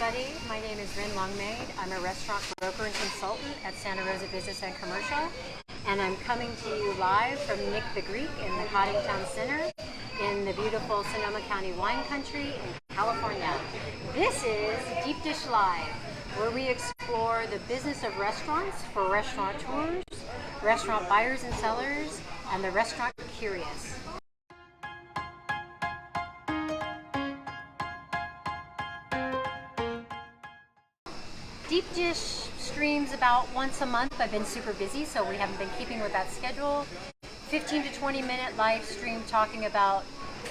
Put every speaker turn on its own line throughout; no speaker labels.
everybody. My name is Rin Longmaid. I'm a restaurant broker and consultant at Santa Rosa Business and Commercial, and I'm coming to you live from Nick the Greek in the Coddingtown Center in the beautiful Sonoma County wine country in California. This is Deep Dish Live, where we explore the business of restaurants for restaurateurs, restaurant buyers and sellers, and the restaurant curious. Deep Dish streams about once a month. I've been super busy, so we haven't been keeping with that schedule. 15 to 20 minute live stream talking about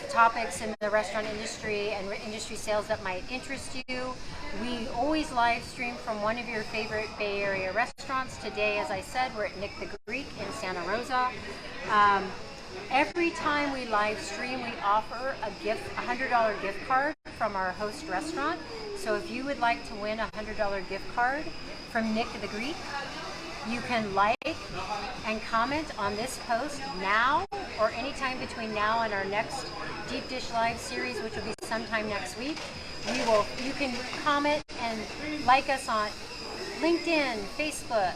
topics in the restaurant industry and industry sales that might interest you. We always live stream from one of your favorite Bay Area restaurants. Today, as I said, we're at Nick the Greek in Santa Rosa. Every time we live stream, we offer a $100 gift card from our host restaurant. So if you would like to win a $100 gift card from Nick the Greek, you can like and comment on this post now or anytime between now and our next Deep Dish Live series, which will be sometime next week. You can comment and like us on LinkedIn, Facebook,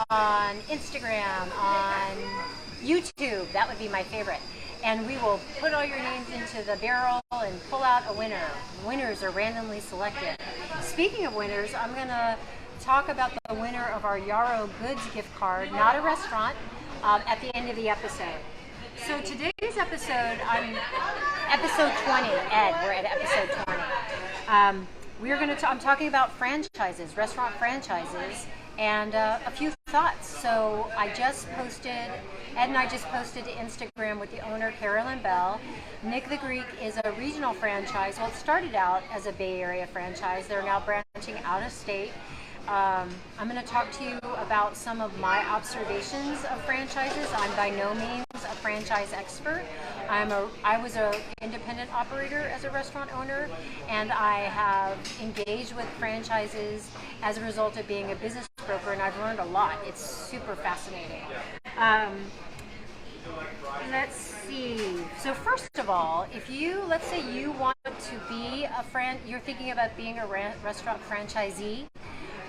on Instagram, on YouTube. That would be my favorite. And we will put all your names into the barrel and pull out a winner. Winners are randomly selected. Speaking of winners, I'm going to talk about the winner of our Yarrow Goods gift card, not a restaurant, at the end of the episode. So today's episode, episode 20, Ed, we're at episode 20. I'm talking about franchises, restaurant franchises, and a few thoughts. So Ed and I just posted to Instagram with the owner, Carolyn Bell. Nick the Greek is a regional franchise. Well, it started out as a Bay Area franchise. They're now branching out of state. I'm going to talk to you about some of my observations of franchises. I'm by no means a franchise expert. I was an independent operator as a restaurant owner, and I have engaged with franchises as a result of being a business broker, and I've learned a lot. It's super fascinating. Let's see. So first of all, let's say you want to be you're thinking about being a restaurant franchisee,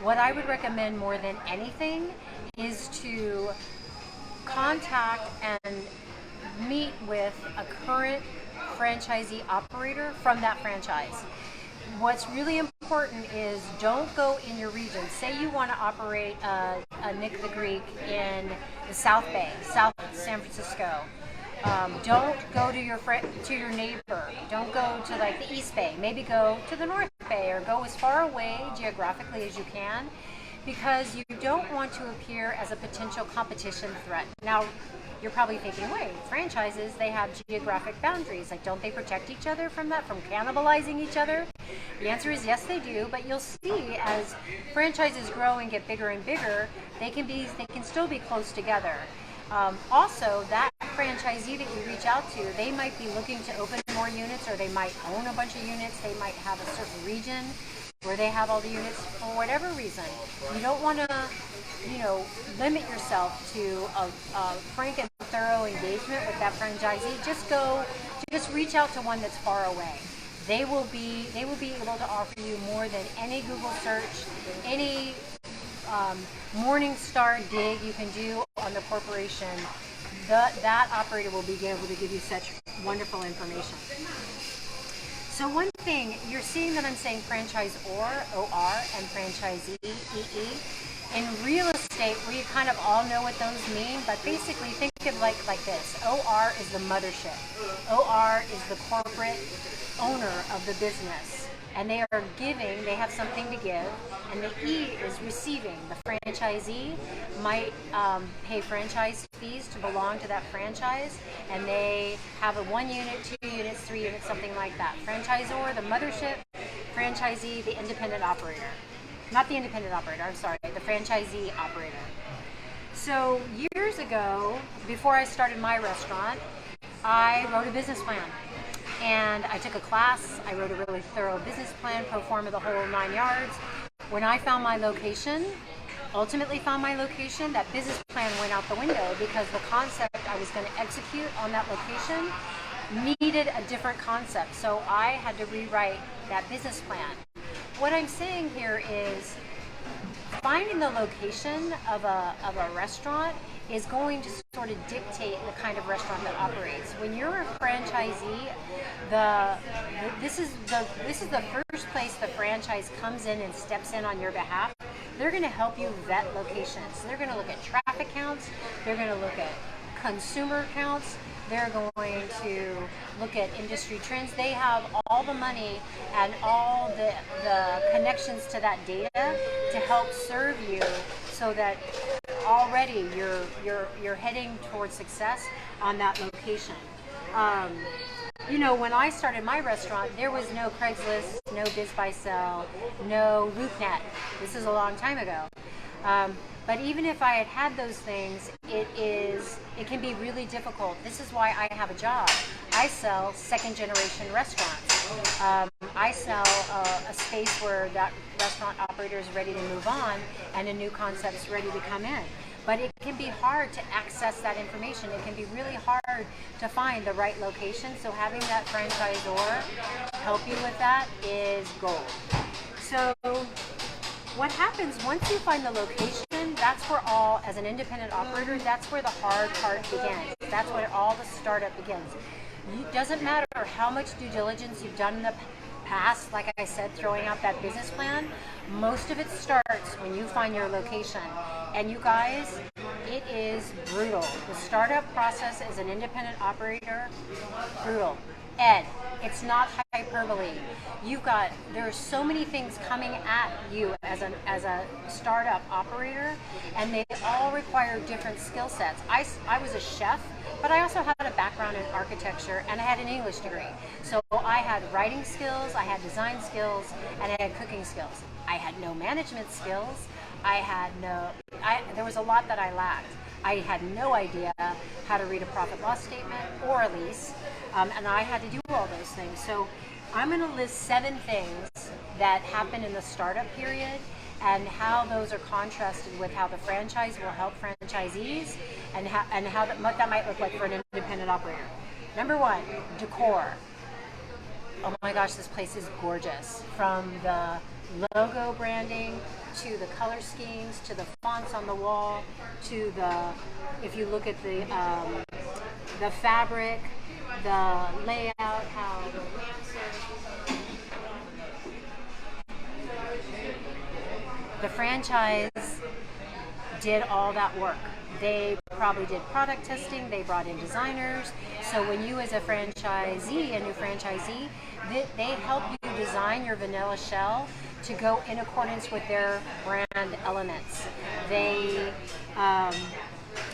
what I would recommend more than anything is to contact and meet with a current franchisee operator from that franchise. What's really important is don't go in your region. Say you want to operate a Nick the Greek in the South Bay, South San Francisco. Don't go to your neighbor. Don't go to like the East Bay. Maybe go to the North Bay or go as far away geographically as you can, because you don't want to appear as a potential competition threat. Now, you're probably thinking, wait, franchises, they have geographic boundaries. Like, don't they protect each other from that, from cannibalizing each other? The answer is yes, they do, but you'll see as franchises grow and get bigger and bigger, they can still be close together. Also, that franchisee that you reach out to, they might be looking to open more units, or they might own a bunch of units. They might have a certain region where they have all the units for whatever reason. You don't want to, limit yourself to a frank and thorough engagement with that franchisee. Just reach out to one that's far away. They will be able to offer you more than any Google search, any Morningstar dig you can do on the corporation. That operator will be able to give you such wonderful information. So one thing, you're seeing that I'm saying franchisor, O-R, and franchisee, E-E. In real estate, we kind of all know what those mean, but basically think of like this. O-R is the mothership. O-R is the corporate owner of the business. And they have something to give. And the E is receiving. The franchisee might pay franchise fees to belong to that franchise, and they have a 1 unit, 2 units, 3 units, something like that. Franchisor, the mothership, franchisee, the independent operator. Not the independent operator, I'm sorry, the franchisee operator. So years ago, before I started my restaurant, I wrote a business plan. And I took a class, I wrote a really thorough business plan, pro forma the whole 9 yards. When I ultimately found my location, that business plan went out the window because the concept I was going to execute on that location needed a different concept. So I had to rewrite that business plan. what I'm saying here is finding the location of a restaurant is going to sort of dictate the kind of restaurant that operates. When you're a franchisee, this is the first place the franchise comes in and steps in on your behalf. They're going to help you vet locations. They're going to look at traffic counts. They're going to look at consumer counts. They're going to look at industry trends. They have all the money and all the connections to that data to help serve you, so that already you're heading towards success on that location. When I started my restaurant, there was no Craigslist, no BizBuySell, no LoopNet. This is a long time ago. But even if I had those things, it can be really difficult. This is why I have a job. I sell second generation restaurants. I sell a space where that restaurant operator is ready to move on and a new concept's ready to come in. But it can be hard to access that information. It can be really hard to find the right location. So having that franchisor help you with that is gold. So what happens once you find the location, that's where as an independent operator, that's where the hard part begins. That's where all the startup begins. It doesn't matter how much due diligence you've done in the past, like I said, throwing out that business plan, most of it starts when you find your location. And you guys, it is brutal. The startup process as an independent operator, brutal. Ed, it's not hyperbole. There are so many things coming at you as a startup operator, and they all require different skill sets. I was a chef, but I also had a background in architecture, and I had an English degree. So I had writing skills, I had design skills, and I had cooking skills. I had no management skills. There was a lot that I lacked. I had no idea how to read a profit loss statement or a lease, and I had to do all those things. So I'm going to list 7 things that happen in the startup period and how those are contrasted with how the franchise will help franchisees and what that might look like for an independent operator. Number 1, decor. Oh my gosh, this place is gorgeous. From the logo branding to the color schemes to the fonts on the wall to if you look at the fabric, the layout, how the lamps are. The franchise did all that work. They probably did product testing, they brought in designers. So when you as a franchisee, a new franchisee, they help you design your vanilla shell to go in accordance with their brand elements.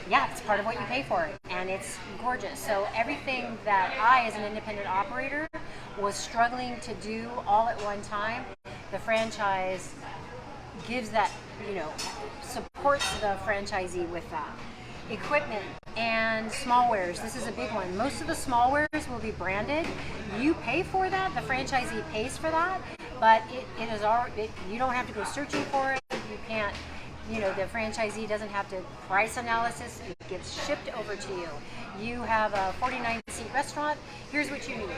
It's part of what you pay for, and it's gorgeous. So everything that I, as an independent operator, was struggling to do all at one time, the franchise gives that, supports the franchisee with that. Equipment and smallwares. This is a big one. Most of the smallwares will be branded. You pay for that. The franchisee pays for that, but it is already. You don't have to go searching for it. You can't. The franchisee doesn't have to price analysis. It gets shipped over to you. You have a 49-seat restaurant. Here's what you need.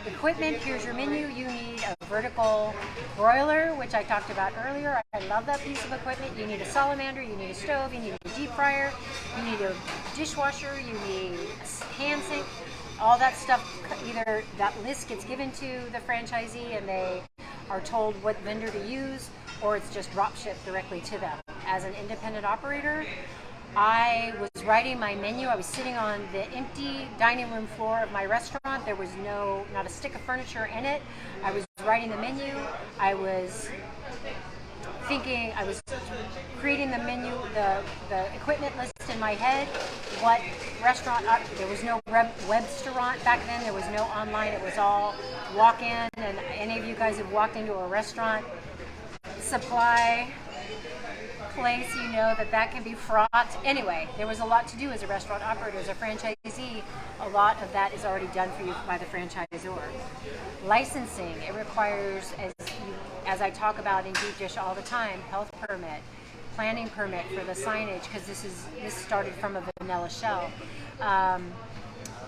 Equipment, here's your menu. You need a vertical broiler, which I talked about earlier. I love that piece of equipment. You need a salamander, you need a stove, you need a deep fryer, you need a dishwasher, you need a hand sink. All that stuff, either that list gets given to the franchisee and they are told what vendor to use, or it's just drop shipped directly to them. As an independent operator, I was writing my menu. I was sitting on the empty dining room floor of my restaurant. There was not a stick of furniture in it. I was writing the menu. I was creating the menu, the equipment list in my head. What restaurant? There was no Webstaurant back then. There was no online. It was all walk in. And any of you guys have walked into a restaurant supply place, that can be fraught. Anyway, there was a lot to do as a restaurant operator. As a franchisee, a lot of that is already done for you by the franchisor. Licensing, it requires, as I talk about in Deep Dish all the time, health permit, planning permit for the signage, because this started from a vanilla shell.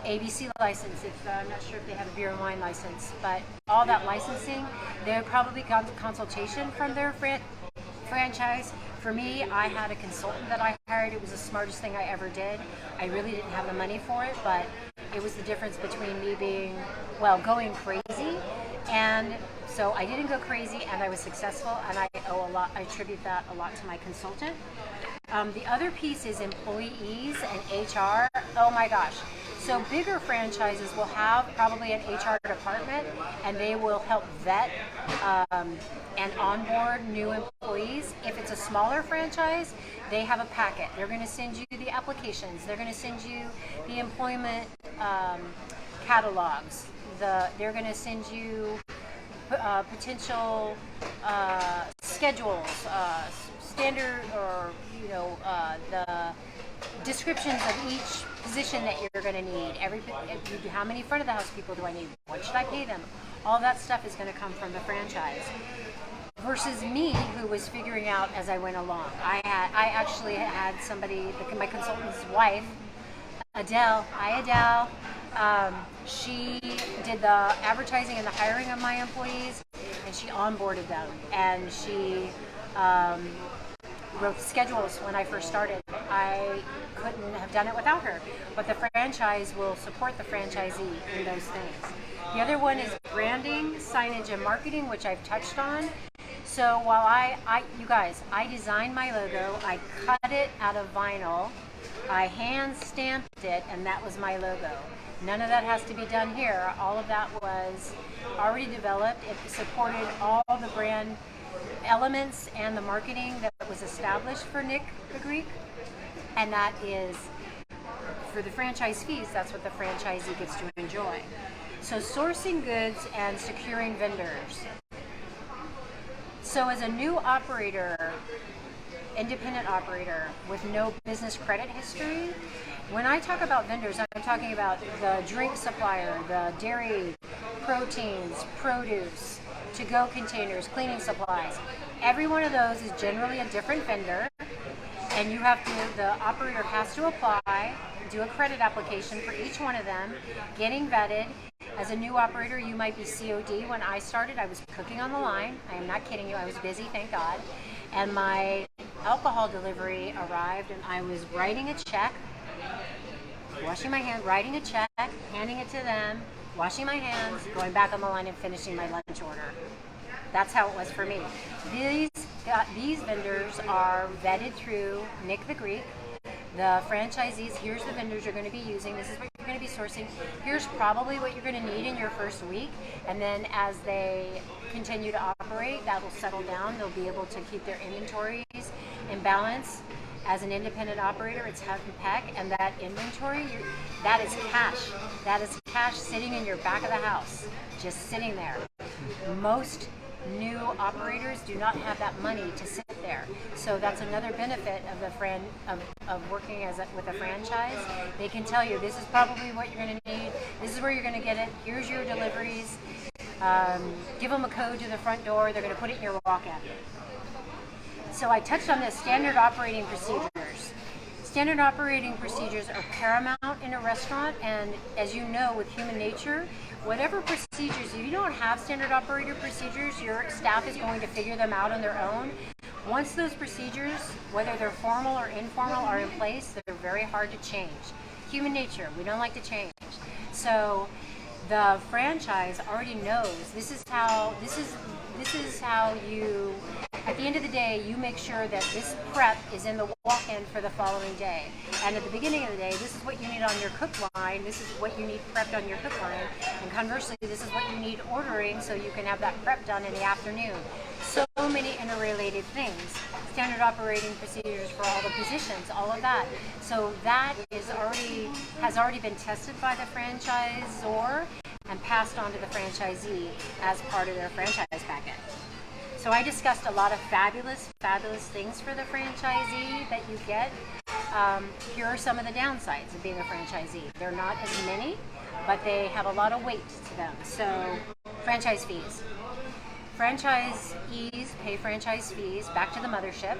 ABC license. If I'm not sure if they have a beer and wine license, but all that licensing, they're probably consultation from their franchise. For me, I had a consultant that I hired. It was the smartest thing I ever did. I really didn't have the money for it, but it was the difference between me being, going crazy, and so I didn't go crazy, and I was successful, and I owe a lot. I attribute that a lot to my consultant. The other piece is employees and HR. Oh my gosh. So bigger franchises will have probably an HR department, and they will help vet and onboard new employees. If it's a smaller franchise, they have a packet. They're going to send you the applications. They're going to send you the employment catalogs. They're going to send you potential schedules, standard, or the descriptions of each position that you're going to need. How many front of the house people do I need? What should I pay them? All that stuff is going to come from the franchise. Versus me, who was figuring out as I went along. I actually had somebody, my consultant's wife, Adele. Hi, Adele. She did the advertising and the hiring of my employees, and she onboarded them, and she wrote the schedules when I first started. I couldn't have done it without her, but the franchise will support the franchisee in those things. The other one is branding, signage, and marketing, which I've touched on. So while you guys, I designed my logo, I cut it out of vinyl, I hand stamped it, and that was my logo. None of that has to be done here. All of that was already developed. It supported all the brand elements and the marketing that was established for Nick the Greek, and that is for the franchise fees. That's what the franchisee gets to enjoy. So sourcing goods and securing vendors. So as a new operator, independent operator with no business credit history, when I talk about vendors, I'm talking about the drink supplier, the dairy, proteins, produce, to-go containers, cleaning supplies. Every one of those is generally a different vendor, and the operator has to apply, do a credit application for each one of them, getting vetted. As a new operator, you might be COD. When I started, I was cooking on the line. I am not kidding you. I was busy, thank God. And my alcohol delivery arrived, and I was writing a check, washing my hands, writing a check, handing it to them, washing my hands, going back on the line and finishing my lunch order. That's how it was for me. These vendors are vetted through Nick the Greek. The franchisees, here's the vendors you're going to be using. This is what you're going to be sourcing. Here's probably what you're going to need in your first week. And then as they continue to operate, that will settle down. They'll be able to keep their inventories in balance. As an independent operator, it's half and pack, and that inventory, that is cash. That is cash sitting in your back of the house, just sitting there. Most new operators do not have that money to sit there. So that's another benefit of of working with a franchise. They can tell you, this is probably what you're going to need. This is where you're going to get it. Here's your deliveries. Give them a code to the front door. They're going to put it in your walk-in. So I touched on this, standard operating procedures. Standard operating procedures are paramount in a restaurant, and as you know, with human nature, whatever procedures, if you don't have standard operator procedures, your staff is going to figure them out on their own. Once those procedures, whether they're formal or informal, are in place, they're very hard to change. Human nature, we don't like to change. So the franchise already knows this is how you, at the end of the day, you make sure that this prep is in the walk-in for the following day. And at the beginning of the day, this is what you need on your cook line, this is what you need prepped on your cook line, and conversely, this is what you need ordering so you can have that prep done in the afternoon. So many interrelated things. Standard operating procedures for all the positions, all of that. So that has already been tested by the franchisor and passed on to the franchisee as part of their franchise packet. So I discussed a lot of fabulous things for the franchisee that you get. Here are some of the downsides of being a franchisee. They're not as many, but they have a lot of weight to them. So franchise fees. Franchisees pay franchise fees back to the mothership.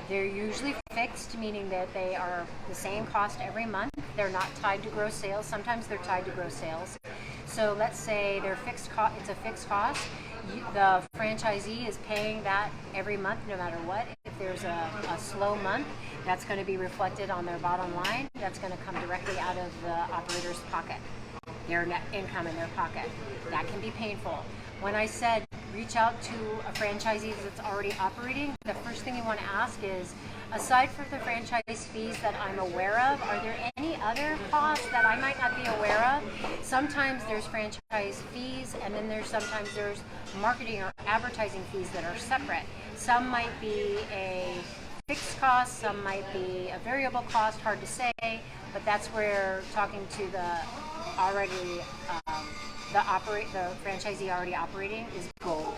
They're usually fixed, meaning that they are the same cost every month. They're not tied to gross sales. Sometimes they're tied to gross sales. So let's say they're fixed it's a fixed cost. The franchisee is paying that every month no matter what. If there's a slow month, that's going to be reflected on their bottom line. That's going to come directly out of the operator's pocket, their net income in their pocket. That can be painful. When I said reach out to a franchisee that's already operating, the first thing you want to ask is, aside from the franchise fees that I'm aware of, are there any other costs that I might not be aware of? Sometimes there's franchise fees, and then sometimes there's marketing or advertising fees that are separate. Some might be a fixed cost, some might be a variable cost, hard to say, but that's where talking to the franchisee already operating is gold.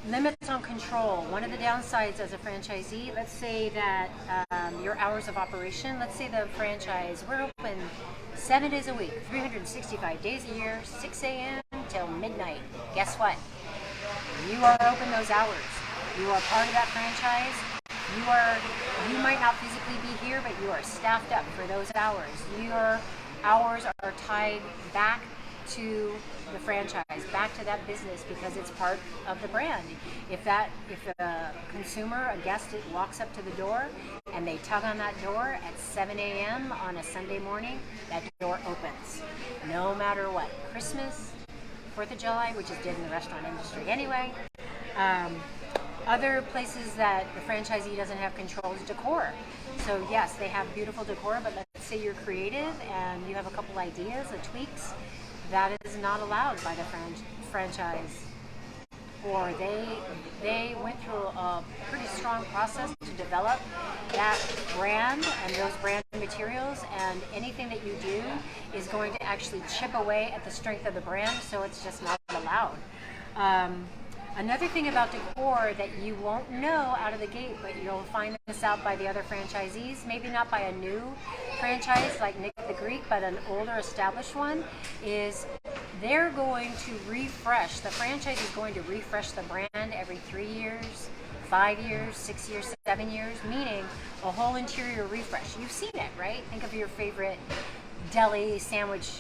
Limits on control. One of the downsides as a franchisee, let's say that your hours of operation, let's say the franchise, we're open 7 days a week, 365 days a year, 6 a.m. till midnight. Guess what? You are open those hours. You are part of that franchise. You might not physically be here, but you are staffed up for those hours. Your hours are tied back to the franchise, back to that business, because it's part of the brand. If a consumer, a guest walks up to the door and they tug on that door at 7 a.m. on a Sunday morning, that door opens. No matter what. Christmas, 4th of July, which is dead in the restaurant industry anyway. Other places that the franchisee doesn't have control is decor. So yes, they have beautiful decor, but let's say you're creative and you have a couple ideas or tweaks, that is not allowed by the franchise. Or they went through a pretty strong process to develop that brand and those brand materials, and anything that you do is going to actually chip away at the strength of the brand, so it's just not allowed. Another thing about decor that you won't know out of the gate, but you'll find this out by the other franchisees, maybe not by a new franchise like Nick the Greek, but an older established one, is they're going to refresh, the franchise is going to refresh the brand every 3 years, 5 years, 6 years, 7 years, meaning a whole interior refresh. You've seen it, right? Think of your favorite deli sandwich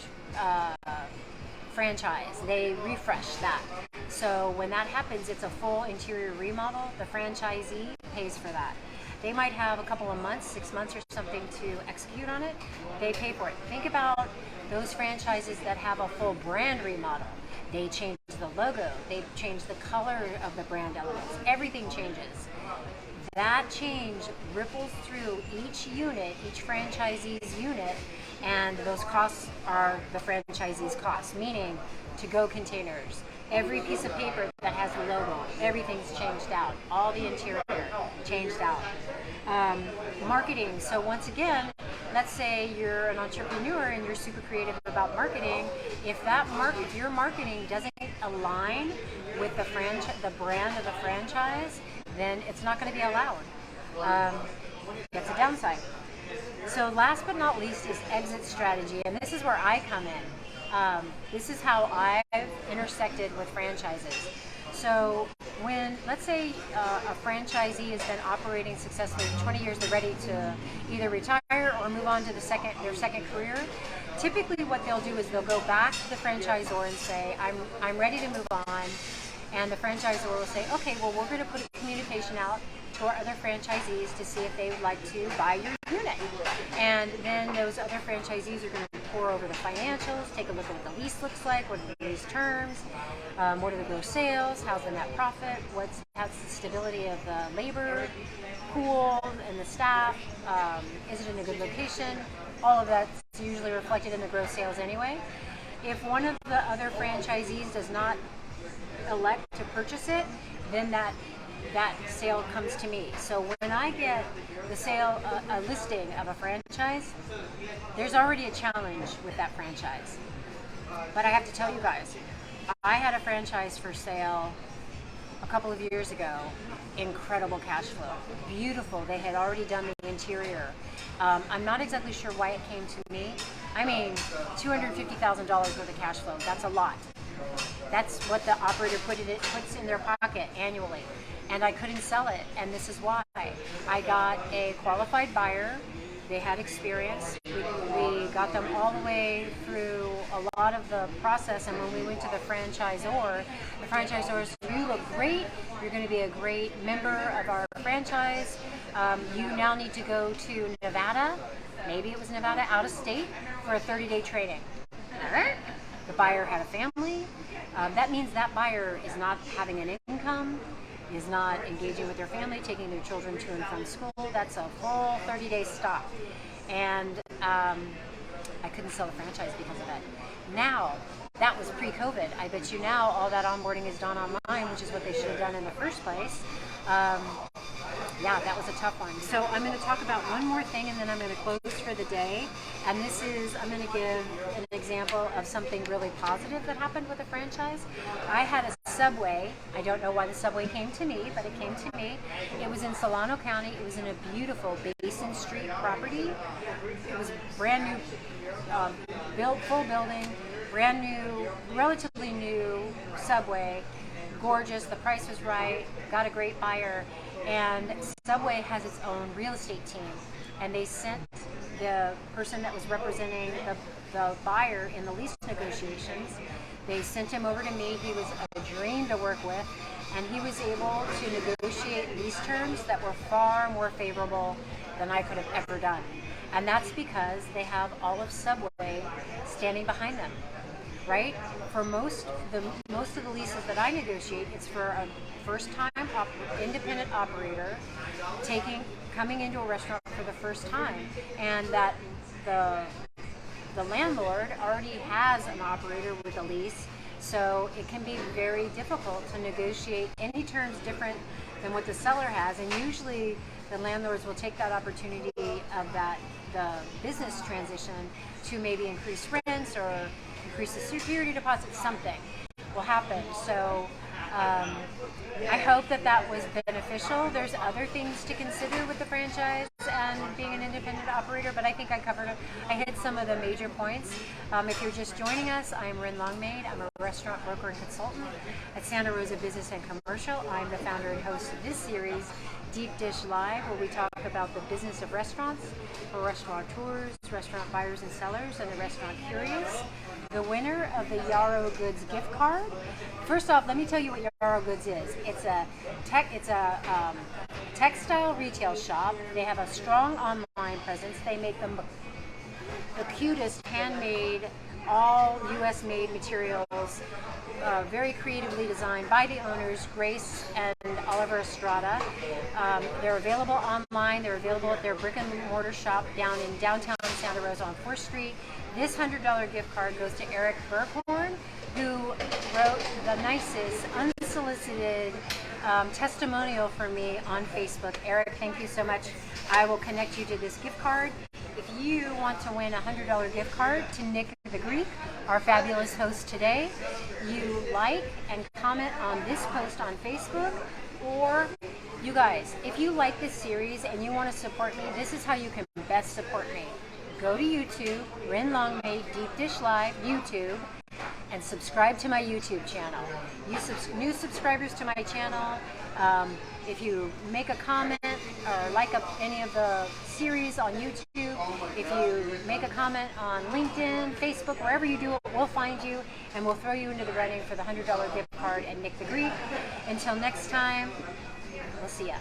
franchise. They refresh that. So when that happens, it's a full interior remodel. The franchisee pays for that. They might have a couple of months, 6 months or something to execute on it. They pay for it. Think about those franchises that have a full brand remodel. They change the logo. They change the color of the brand elements. Everything changes. That change ripples through each unit, each franchisee's unit, and those costs are the franchisee's costs, meaning to-go containers, every piece of paper that has the logo, everything's changed out. All the interior changed out. Marketing. So once again, let's say you're an entrepreneur and you're super creative about marketing. If your marketing doesn't align with the brand of the franchise, then it's not going to be allowed. That's a downside. So last but not least is exit strategy, and this is where I come in. This is how I've intersected with franchises. So when, let's say, a franchisee has been operating successfully for 20 years, they're ready to either retire or move on to their second career. Typically what they'll do is they'll go back to the franchisor and say, I'm ready to move on. And the franchisor will say, okay, well, we're going to put a communication out to our other franchisees to see if they would like to buy your unit. And then those other franchisees are going to pour over the financials, take a look at what the lease looks like, what are the lease terms, what are the gross sales, how's the net profit, how's the stability of the labor pool and the staff, is it in a good location? All of that's usually reflected in the gross sales anyway. If one of the other franchisees does not elect to purchase it, then that sale comes to me. So when I get the sale, a listing of a franchise, there's already a challenge with that franchise. But I have to tell you guys, I had a franchise for sale a couple of years ago. Incredible cash flow, beautiful. They had already done the interior. I'm not exactly sure why it came to me. I mean, $250,000 worth of cash flow. That's a lot. That's what the operator puts in their pocket annually. and I couldn't sell it. And this is why. I got a qualified buyer. They had experience. We got them all the way through a lot of the process, and when we went to the franchisor said, "You look great. You're going to be a great member of our franchise. You now need to go to Nevada." Maybe it was Nevada, out of state, for a 30-day training. All right. The buyer had a family. That means that buyer is not having an income, is not engaging with their family, taking their children to and from school. That's a full 30-day stop. And I couldn't sell the franchise because of it. Now, that was pre-COVID. I bet you now all that onboarding is done online, which is what they should have done in the first place. Yeah, that was a tough one. So I'm going to talk about one more thing, and then I'm going to close for the day. And this is, I'm going to give an example of something really positive that happened with a franchise. I had a Subway. I don't know why the Subway came to me, but it came to me. It was in Solano County. It was in a beautiful Basin Street property. It was brand new, built, full building, brand new, relatively new Subway. Gorgeous. The price was right. Got a great buyer. And Subway has its own real estate team, and they sent the person that was representing the buyer in the lease negotiations. They sent him over to me. He was a dream to work with, and he was able to negotiate lease terms that were far more favorable than I could have ever done. And that's because they have all of Subway standing behind them. Right? For most of the leases that I negotiate, it's for a first-time independent operator coming into a restaurant for the first time, and that the landlord already has an operator with a lease, so it can be very difficult to negotiate any terms different than what the seller has. And usually, the landlords will take that opportunity of the business transition to maybe increase rents or increase the security deposit. Something will happen. So I hope that was beneficial. There's other things to consider with the franchise and being an independent operator, but I think I covered it. I hit some of the major points. If you're just joining us, I'm Ren Longmaid. I'm a restaurant broker and consultant at Santa Rosa Business and Commercial. I'm the founder and host of this series, Deep Dish Live, where we talk about the business of restaurants for restaurateurs, restaurant buyers and sellers, and the restaurant curious. The winner of the Yarrow Goods gift card. First off, let me tell you what Yarrow Goods is. It's a textile retail shop. They have a strong online presence. They make the cutest handmade, all U.S. made materials, very creatively designed by the owners, Grace and Oliver Estrada. They're available online. They're available at their brick and mortar shop down in downtown Santa Rosa on 4th Street. This $100 gift card goes to Eric Berghorn, who wrote the nicest, unsolicited testimonial for me on Facebook. Eric, thank you so much. I will connect you to this gift card. If you want to win a $100 gift card to Nick the Greek, our fabulous host today, you like and comment on this post on Facebook, or you guys, if you like this series and you want to support me, this is how you can best support me. Go to YouTube, Ren Longmaid, Deep Dish Live, YouTube, and subscribe to my YouTube channel. New subscribers to my channel, if you make a comment or like any of the series on YouTube, if you make a comment on LinkedIn, Facebook, wherever you do it, we'll find you and we'll throw you into the running for the $100 gift card at Nick the Greek. Until next time, we'll see ya.